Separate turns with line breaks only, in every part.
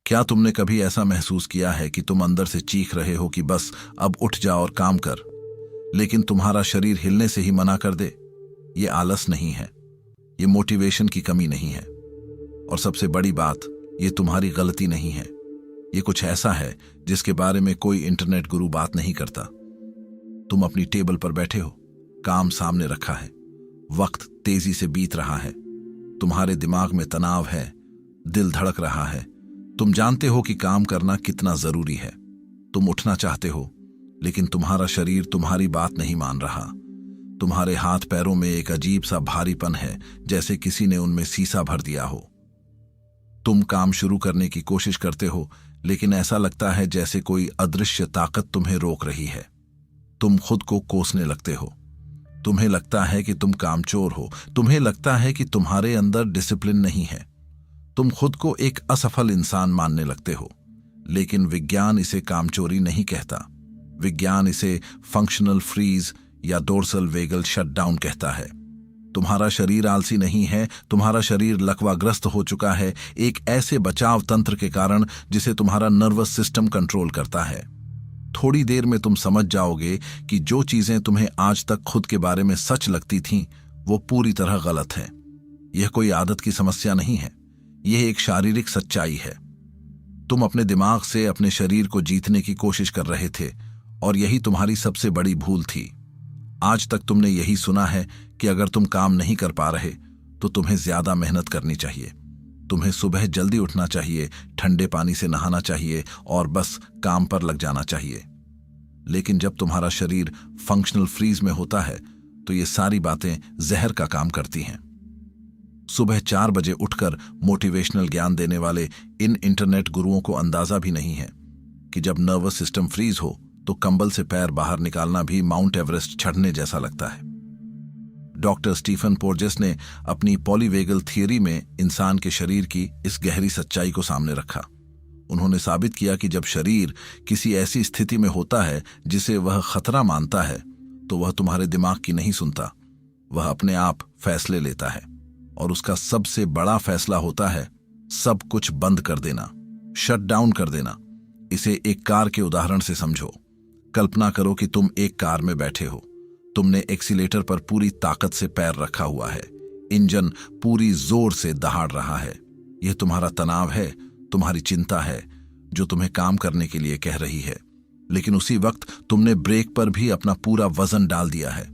क्या तुमने कभी ऐसा महसूस किया है कि तुम अंदर से चीख रहे हो कि बस अब उठ जा और काम कर, लेकिन तुम्हारा शरीर हिलने से ही मना कर दे? ये आलस नहीं है, ये मोटिवेशन की कमी नहीं है, और सबसे बड़ी बात, ये तुम्हारी गलती नहीं है। ये कुछ ऐसा है जिसके बारे में कोई इंटरनेट गुरु बात नहीं करता। तुम अपनी टेबल पर बैठे हो, काम सामने रखा है, वक्त तेजी से बीत रहा है, तुम्हारे दिमाग में तनाव है, दिल धड़क रहा है। तुम जानते हो कि काम करना कितना जरूरी है। तुम उठना चाहते हो, लेकिन तुम्हारा शरीर तुम्हारी बात नहीं मान रहा। तुम्हारे हाथ पैरों में एक अजीब सा भारीपन है, जैसे किसी ने उनमें सीसा भर दिया हो। तुम काम शुरू करने की कोशिश करते हो, लेकिन ऐसा लगता है जैसे कोई अदृश्य ताकत तुम्हें रोक रही है। तुम खुद को कोसने लगते हो। तुम्हें लगता है कि तुम कामचोर हो। तुम्हें लगता है कि तुम्हारे अंदर डिसिप्लिन नहीं है। तुम खुद को एक असफल इंसान मानने लगते हो। लेकिन विज्ञान इसे कामचोरी नहीं कहता। विज्ञान इसे फंक्शनल फ्रीज या डोर्सल वेगल शटडाउन कहता है। तुम्हारा शरीर आलसी नहीं है, तुम्हारा शरीर लकवाग्रस्त हो चुका है, एक ऐसे बचाव तंत्र के कारण जिसे तुम्हारा नर्वस सिस्टम कंट्रोल करता है। थोड़ी देर में तुम समझ जाओगे कि जो चीजें तुम्हें आज तक खुद के बारे में सच लगती थीं, वो पूरी तरह गलत है। यह कोई आदत की समस्या नहीं है, यह एक शारीरिक सच्चाई है। तुम अपने दिमाग से अपने शरीर को जीतने की कोशिश कर रहे थे, और यही तुम्हारी सबसे बड़ी भूल थी। आज तक तुमने यही सुना है कि अगर तुम काम नहीं कर पा रहे तो तुम्हें ज्यादा मेहनत करनी चाहिए। तुम्हें सुबह जल्दी उठना चाहिए, ठंडे पानी से नहाना चाहिए और बस काम पर लग जाना चाहिए। लेकिन जब तुम्हारा शरीर फंक्शनल फ्रीज में होता है तो ये सारी बातें जहर का काम करती हैं। सुबह 4 बजे उठकर मोटिवेशनल ज्ञान देने वाले इन इंटरनेट गुरुओं को अंदाजा भी नहीं है कि जब नर्वस सिस्टम फ्रीज हो तो कंबल से पैर बाहर निकालना भी माउंट एवरेस्ट चढ़ने जैसा लगता है। डॉक्टर स्टीफन पोर्जेस ने अपनी पॉलीवेगल थियरी में इंसान के शरीर की इस गहरी सच्चाई को सामने रखा। उन्होंने साबित किया कि जब शरीर किसी ऐसी स्थिति में होता है जिसे वह खतरा मानता है, तो वह तुम्हारे दिमाग की नहीं सुनता, वह अपने आप फैसले लेता है। और उसका सबसे बड़ा फैसला होता है सब कुछ बंद कर देना, शट डाउन कर देना। इसे एक कार के उदाहरण से समझो। कल्पना करो कि तुम एक कार में बैठे हो। तुमने एक्सीलेटर पर पूरी ताकत से पैर रखा हुआ है। इंजन पूरी जोर से दहाड़ रहा है। यह तुम्हारा तनाव है, तुम्हारी चिंता है, जो तुम्हें काम करने के लिए कह रही है। लेकिन उसी वक्त तुमने ब्रेक पर भी अपना पूरा वजन डाल दिया है।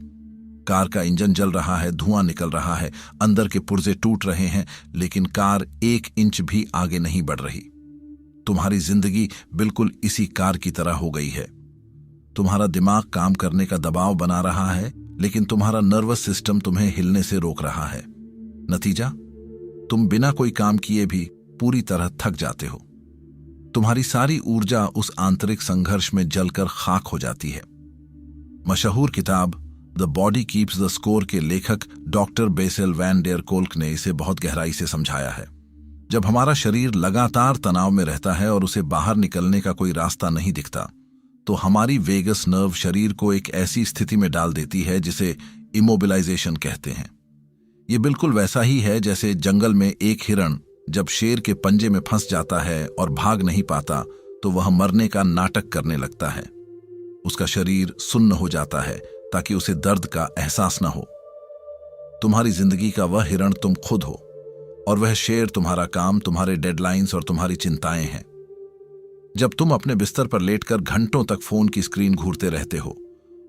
कार का इंजन जल रहा है, धुआं निकल रहा है, अंदर के पुर्जे टूट रहे हैं, लेकिन कार 1 इंच भी आगे नहीं बढ़ रही। तुम्हारी जिंदगी बिल्कुल इसी कार की तरह हो गई है। तुम्हारा दिमाग काम करने का दबाव बना रहा है, लेकिन तुम्हारा नर्वस सिस्टम तुम्हें हिलने से रोक रहा है। नतीजा, तुम बिना कोई काम किए भी पूरी तरह थक जाते हो। तुम्हारी सारी ऊर्जा उस आंतरिक संघर्ष में जलकर खाक हो जाती है। मशहूर किताब the body keeps the score के लेखक doctor Bessel van der Kolk ने इसे बहुत गहराई से समझाया है। जब हमारा शरीर लगातार तनाव में रहता है और उसे बाहर निकलने का कोई रास्ता नहीं दिखता, तो हमारी वेगस नर्व शरीर को एक ऐसी स्थिति में डाल देती है जिसे इमोबिलाइजेशन कहते हैं। यह बिल्कुल वैसा ही है जैसे जंगल में एक हिरण जब शेर के पंजे में फंस जाता है और भाग नहीं पाता तो वह मरने का नाटक करने लगता है। उसका शरीर सुन्न हो जाता है ताकि उसे दर्द का एहसास न हो। तुम्हारी जिंदगी का वह हिरण तुम खुद हो, और वह शेर तुम्हारा काम, तुम्हारे डेडलाइंस और तुम्हारी चिंताएं हैं। जब तुम अपने बिस्तर पर लेटकर घंटों तक फोन की स्क्रीन घूरते रहते हो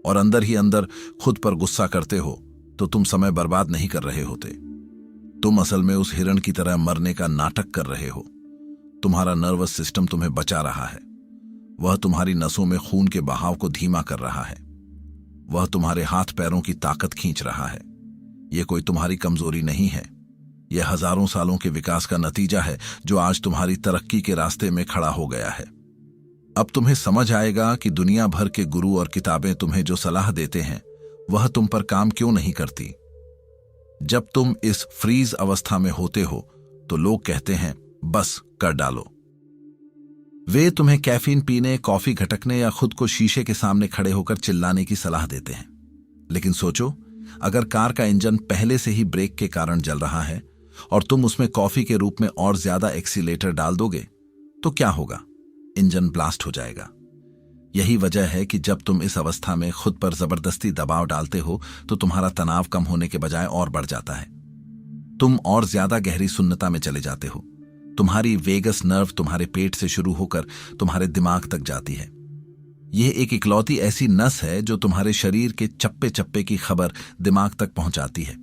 और अंदर ही अंदर खुद पर गुस्सा करते हो, तो तुम समय बर्बाद नहीं कर रहे होते। तुम असल में उस हिरण की तरह मरने का नाटक कर रहे हो। तुम्हारा नर्वस सिस्टम तुम्हें बचा रहा है। वह तुम्हारी नसों में खून के बहाव को धीमा कर रहा है। वह तुम्हारे हाथ पैरों की ताकत खींच रहा है। यह कोई तुम्हारी कमजोरी नहीं है, यह हजारों सालों के विकास का नतीजा है जो आज तुम्हारी तरक्की के रास्ते में खड़ा हो गया है। अब तुम्हें समझ आएगा कि दुनिया भर के गुरु और किताबें तुम्हें जो सलाह देते हैं वह तुम पर काम क्यों नहीं करती। जब तुम इस फ्रीज अवस्था में होते हो तो लोग कहते हैं बस कर डालो। वे तुम्हें कैफीन पीने, कॉफी घटकने या खुद को शीशे के सामने खड़े होकर चिल्लाने की सलाह देते हैं। लेकिन सोचो, अगर कार का इंजन पहले से ही ब्रेक के कारण जल रहा है और तुम उसमें कॉफी के रूप में और ज्यादा एक्सीलेटर डाल दोगे, तो क्या होगा? इंजन ब्लास्ट हो जाएगा। यही वजह है कि जब तुम इस अवस्था में खुद पर जबरदस्ती दबाव डालते हो तो तुम्हारा तनाव कम होने के बजाय और बढ़ जाता है। तुम और ज्यादा गहरी सुन्नता में चले जाते हो। तुम्हारी वेगस नर्व तुम्हारे पेट से शुरू होकर तुम्हारे दिमाग तक जाती है। यह एक इकलौती ऐसी नस है जो तुम्हारे शरीर के चप्पे चप्पे की खबर दिमाग तक पहुंचाती है।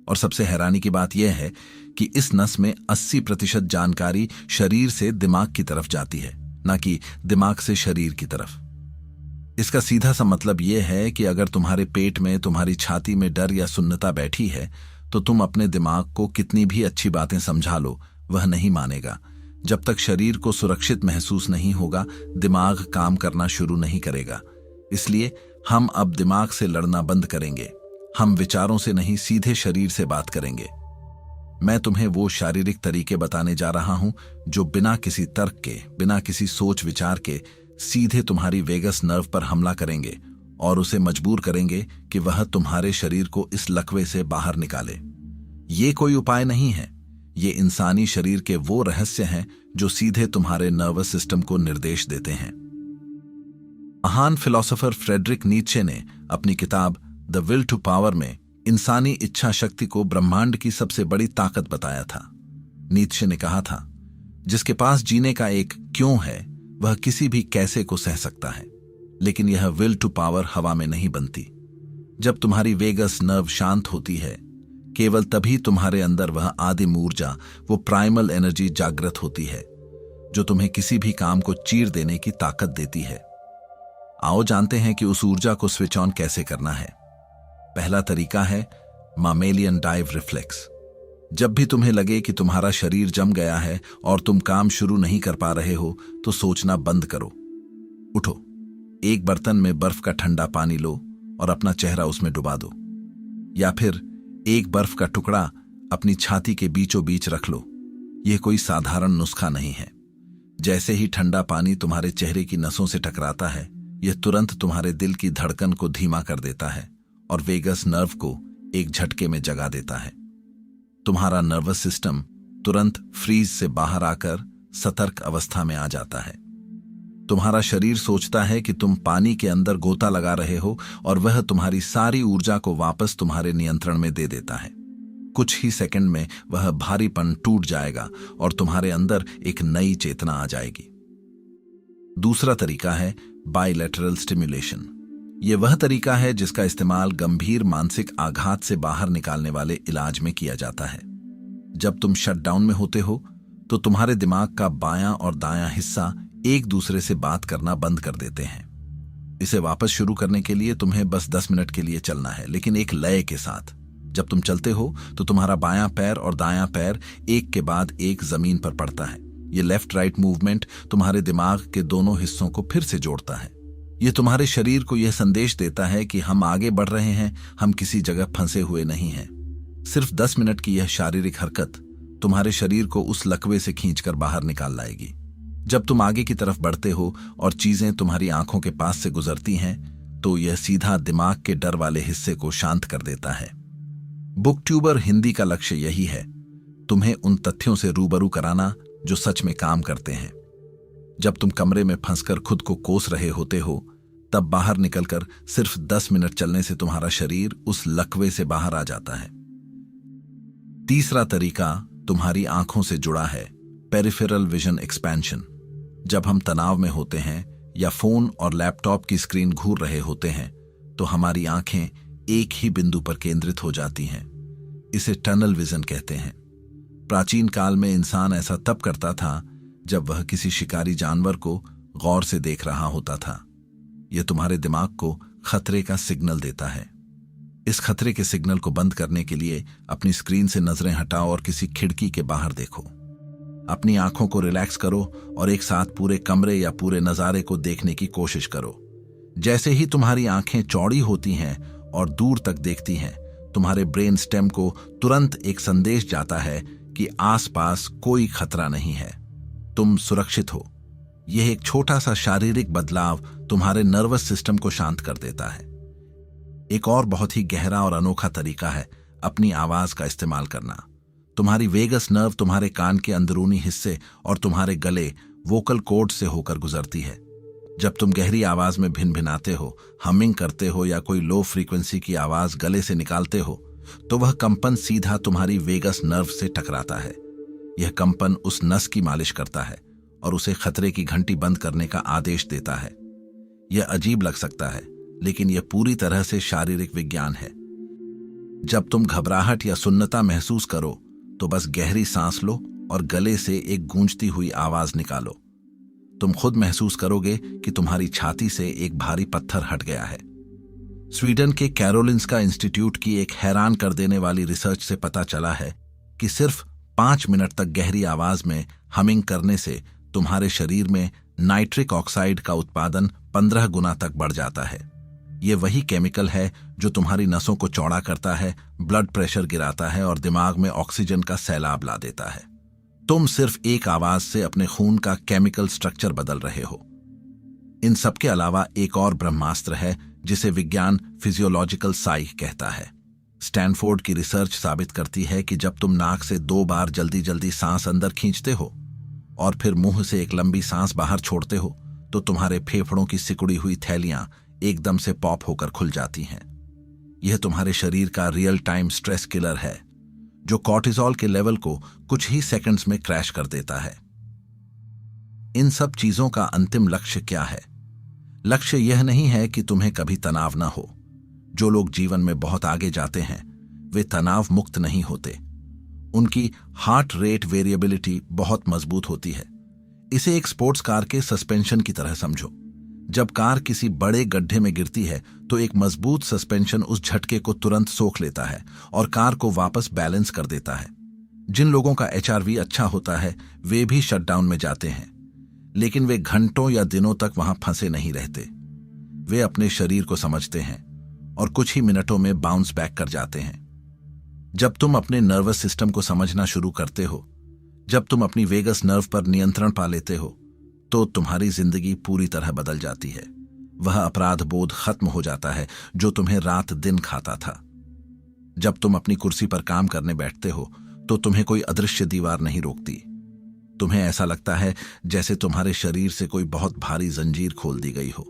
और सबसे हैरानी की बात यह है कि इस नस में 80% जानकारी शरीर से दिमाग की तरफ जाती है, ना कि दिमाग से शरीर की तरफ। इसका सीधा सा मतलब यह है कि अगर तुम्हारे पेट में, तुम्हारी छाती में डर या सुन्नता बैठी है तो तुम अपने दिमाग को कितनी भी अच्छी बातें समझा लो, वह नहीं मानेगा। जब तक शरीर को सुरक्षित महसूस नहीं होगा, दिमाग काम करना शुरू नहीं करेगा। इसलिए हम अब दिमाग से लड़ना बंद करेंगे। हम विचारों से नहीं, सीधे शरीर से बात करेंगे। मैं तुम्हें वो शारीरिक तरीके बताने जा रहा हूं जो बिना किसी तर्क के, बिना किसी सोच विचार के सीधे तुम्हारी वेगस नर्व पर हमला करेंगे और उसे मजबूर करेंगे कि वह तुम्हारे शरीर को इस लकवे से बाहर निकाले। ये कोई उपाय नहीं है, ये इंसानी शरीर के वो रहस्य हैं जो सीधे तुम्हारे नर्वस सिस्टम को निर्देश देते हैं। महान फिलोसोफर फ्रेडरिक नीत्शे ने अपनी किताब द विल टू पावर में इंसानी इच्छा शक्ति को ब्रह्मांड की सबसे बड़ी ताकत बताया था। नीत्शे ने कहा था, जिसके पास जीने का एक क्यों है वह किसी भी कैसे को सह सकता है, लेकिन यह विल टू पावर हवा में नहीं बनती। जब तुम्हारी वेगस नर्व शांत होती है, केवल तभी तुम्हारे अंदर वह आदिम ऊर्जा, वो प्राइमल एनर्जी जागृत होती है जो तुम्हें किसी भी काम को चीर देने की ताकत देती है। आओ जानते हैं कि उस ऊर्जा को स्विच ऑन कैसे करना है। पहला तरीका है मामेलियन डाइव रिफ्लेक्स। जब भी तुम्हें लगे कि तुम्हारा शरीर जम गया है और तुम काम शुरू नहीं कर पा रहे हो, तो सोचना बंद करो। उठो, एक बर्तन में बर्फ का ठंडा पानी लो और अपना चेहरा उसमें डुबा दो, या फिर एक बर्फ का टुकड़ा अपनी छाती के बीचों बीच रख लो। यह कोई साधारण नुस्खा नहीं है। जैसे ही ठंडा पानी तुम्हारे चेहरे की नसों से टकराता है, यह तुरंत तुम्हारे दिल की धड़कन को धीमा कर देता है और वेगस नर्व को एक झटके में जगा देता है। तुम्हारा नर्वस सिस्टम तुरंत फ्रीज से बाहर आकर सतर्क अवस्था में आ जाता है। तुम्हारा शरीर सोचता है कि तुम पानी के अंदर गोता लगा रहे हो और वह तुम्हारी सारी ऊर्जा को वापस तुम्हारे नियंत्रण में दे देता है। कुछ ही सेकंड में वह भारीपन टूट जाएगा और तुम्हारे अंदर एक नई चेतना आ जाएगी। दूसरा तरीका है बाइलेटरल स्टिमुलेशन। यह वह तरीका है जिसका इस्तेमाल गंभीर मानसिक आघात से बाहर निकालने वाले इलाज में किया जाता है। जब तुम शटडाउन में होते हो तो तुम्हारे दिमाग का बायां और दायां हिस्सा एक दूसरे से बात करना बंद कर देते हैं। इसे वापस शुरू करने के लिए तुम्हें बस 10 मिनट के लिए चलना है, लेकिन एक लय के साथ। जब तुम चलते हो तो तुम्हारा बायां पैर और दायां पैर एक के बाद एक जमीन पर पड़ता है। ये लेफ्ट राइट मूवमेंट तुम्हारे दिमाग के दोनों हिस्सों को फिर से जोड़ता है। ये तुम्हारे शरीर को यह संदेश देता है कि हम आगे बढ़ रहे हैं, हम किसी जगह फंसे हुए नहीं हैं। सिर्फ 10 मिनट की यह शारीरिक हरकत तुम्हारे शरीर को उस लकवे से खींचकर बाहर निकाल लाएगी। जब तुम आगे की तरफ बढ़ते हो और चीजें तुम्हारी आंखों के पास से गुजरती हैं, तो यह सीधा दिमाग के डर वाले हिस्से को शांत कर देता है। बुकट्यूबर हिंदी का लक्ष्य यही है, तुम्हें उन तथ्यों से रूबरू कराना जो सच में काम करते हैं। जब तुम कमरे में फंसकर खुद को कोस रहे होते हो, तब बाहर निकलकर सिर्फ 10 मिनट चलने से तुम्हारा शरीर उस लकवे से बाहर आ जाता है। तीसरा तरीका तुम्हारी आंखों से जुड़ा है, पेरिफेरल विजन एक्सपेंशन। जब हम तनाव में होते हैं या फोन और लैपटॉप की स्क्रीन घूर रहे होते हैं, तो हमारी आंखें एक ही बिंदु पर केंद्रित हो जाती हैं। इसे टनल विजन कहते हैं। प्राचीन काल में इंसान ऐसा तब करता था जब वह किसी शिकारी जानवर को गौर से देख रहा होता था। यह तुम्हारे दिमाग को खतरे का सिग्नल देता है। इस खतरे के सिग्नल को बंद करने के लिए अपनी स्क्रीन से नजरें हटाओ और किसी खिड़की के बाहर देखो। अपनी आंखों को रिलैक्स करो और एक साथ पूरे कमरे या पूरे नजारे को देखने की कोशिश करो। जैसे ही तुम्हारी आंखें चौड़ी होती हैं और दूर तक देखती हैं, तुम्हारे ब्रेन स्टेम को तुरंत एक संदेश जाता है कि आसपास कोई खतरा नहीं है, तुम सुरक्षित हो। यह एक छोटा सा शारीरिक बदलाव तुम्हारे नर्वस सिस्टम को शांत कर देता है। एक और बहुत ही गहरा और अनोखा तरीका है अपनी आवाज का इस्तेमाल करना। तुम्हारी वेगस नर्व तुम्हारे कान के अंदरूनी हिस्से और तुम्हारे गले, वोकल कॉर्ड से होकर गुजरती है। जब तुम गहरी आवाज में भिनभिनाते हो, हमिंग करते हो या कोई लो फ्रीक्वेंसी की आवाज गले से निकालते हो, तो वह कंपन सीधा तुम्हारी वेगस नर्व से टकराता है। यह कंपन उस नस की मालिश करता है और उसे खतरे की घंटी बंद करने का आदेश देता है। यह अजीब लग सकता है, लेकिन यह पूरी तरह से शारीरिक विज्ञान है। जब तुम घबराहट या सुन्नता महसूस करो, तो बस गहरी सांस लो और गले से एक गूंजती हुई आवाज निकालो। तुम खुद महसूस करोगे कि तुम्हारी छाती से एक भारी पत्थर हट गया है। स्वीडन के कैरोलिंस्का इंस्टीट्यूट की एक हैरान कर देने वाली रिसर्च से पता चला है कि सिर्फ 5 मिनट तक गहरी आवाज में हमिंग करने से तुम्हारे शरीर में नाइट्रिक ऑक्साइड का उत्पादन 15 गुना तक बढ़ जाता है। यह वही केमिकल है जो तुम्हारी नसों को चौड़ा करता है, ब्लड प्रेशर गिराता है और दिमाग में ऑक्सीजन का सैलाब ला देता है। तुम सिर्फ एक आवाज से अपने खून का केमिकल स्ट्रक्चर बदल रहे हो। इन सब के अलावा एक और ब्रह्मास्त्र है जिसे विज्ञान फिजियोलॉजिकल साई कहता है। स्टैनफोर्ड की रिसर्च साबित करती है कि जब तुम नाक से 2 बार जल्दी जल्दी सांस अंदर खींचते हो और फिर मुंह से एक लंबी सांस बाहर छोड़ते हो, तो तुम्हारे फेफड़ों की सिकुड़ी हुई थैलियां एकदम से पॉप होकर खुल जाती हैं। यह तुम्हारे शरीर का रियल टाइम स्ट्रेस किलर है, जो कॉर्टिसोल के लेवल को कुछ ही सेकंड्स में क्रैश कर देता है। इन सब चीजों का अंतिम लक्ष्य क्या है? लक्ष्य यह नहीं है कि तुम्हें कभी तनाव न हो। जो लोग जीवन में बहुत आगे जाते हैं, वे तनाव मुक्त नहीं होते। उनकी हार्ट रेट वेरिएबिलिटी बहुत मजबूत होती है। इसे एक स्पोर्ट्स कार के सस्पेंशन की तरह समझो। जब कार किसी बड़े गड्ढे में गिरती है, तो एक मजबूत सस्पेंशन उस झटके को तुरंत सोख लेता है और कार को वापस बैलेंस कर देता है। जिन लोगों का HRV अच्छा होता है, वे भी शटडाउन में जाते हैं, लेकिन वे घंटों या दिनों तक वहां फंसे नहीं रहते। वे अपने शरीर को समझते हैं और कुछ ही मिनटों में बाउंस बैक कर जाते हैं। जब तुम अपने नर्वस सिस्टम को समझना शुरू करते हो, जब तुम अपनी वेगस नर्व पर नियंत्रण पा लेते हो, तो तुम्हारी जिंदगी पूरी तरह बदल जाती है। वह अपराध बोध खत्म हो जाता है जो तुम्हें रात दिन खाता था। जब तुम अपनी कुर्सी पर काम करने बैठते हो, तो तुम्हें कोई अदृश्य दीवार नहीं रोकती। तुम्हें ऐसा लगता है जैसे तुम्हारे शरीर से कोई बहुत भारी जंजीर खोल दी गई हो।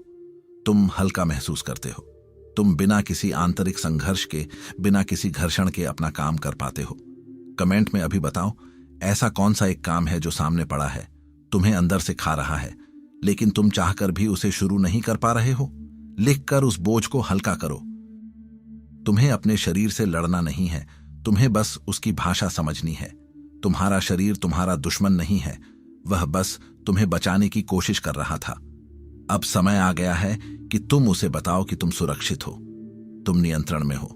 तुम हल्का महसूस करते हो। तुम बिना किसी आंतरिक संघर्ष के, बिना किसी घर्षण के अपना काम कर पाते हो। कमेंट में अभी बताओ, ऐसा कौन सा एक काम है जो सामने पड़ा है, तुम्हें अंदर से खा रहा है, लेकिन तुम चाहकर भी उसे शुरू नहीं कर पा रहे हो? लिखकर उस बोझ को हल्का करो। तुम्हें अपने शरीर से लड़ना नहीं है, तुम्हें बस उसकी भाषा समझनी है। तुम्हारा शरीर तुम्हारा दुश्मन नहीं है, वह बस तुम्हें बचाने की कोशिश कर रहा था। अब समय आ गया है कि तुम उसे बताओ कि तुम सुरक्षित हो, तुम नियंत्रण में हो।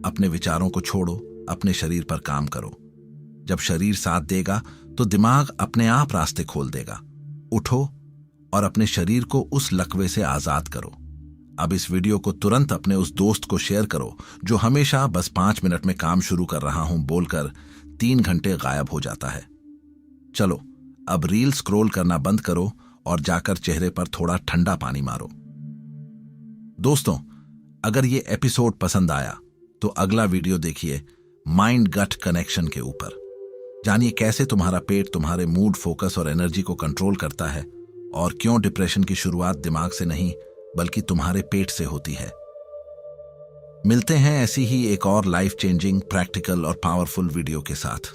अपने विचारों को छोड़ो, अपने शरीर पर काम करो। जब शरीर साथ देगा, तो दिमाग अपने आप रास्ते खोल देगा। उठो और अपने शरीर को उस लकवे से आजाद करो। अब इस वीडियो को तुरंत अपने उस दोस्त को शेयर करो जो हमेशा बस 5 मिनट में काम शुरू कर रहा हूं बोलकर 3 घंटे गायब हो जाता है। चलो, अब रील स्क्रॉल करना बंद करो और जाकर चेहरे पर थोड़ा ठंडा पानी मारो। दोस्तों, अगर ये एपिसोड पसंद आया तो अगला वीडियो देखिए माइंड गट कनेक्शन के ऊपर। जानिए कैसे तुम्हारा पेट तुम्हारे मूड, फोकस और एनर्जी को कंट्रोल करता है और क्यों डिप्रेशन की शुरुआत दिमाग से नहीं बल्कि तुम्हारे पेट से होती है। मिलते हैं ऐसी ही एक और लाइफ चेंजिंग, प्रैक्टिकल और पावरफुल वीडियो के साथ।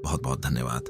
बहुत बहुत धन्यवाद।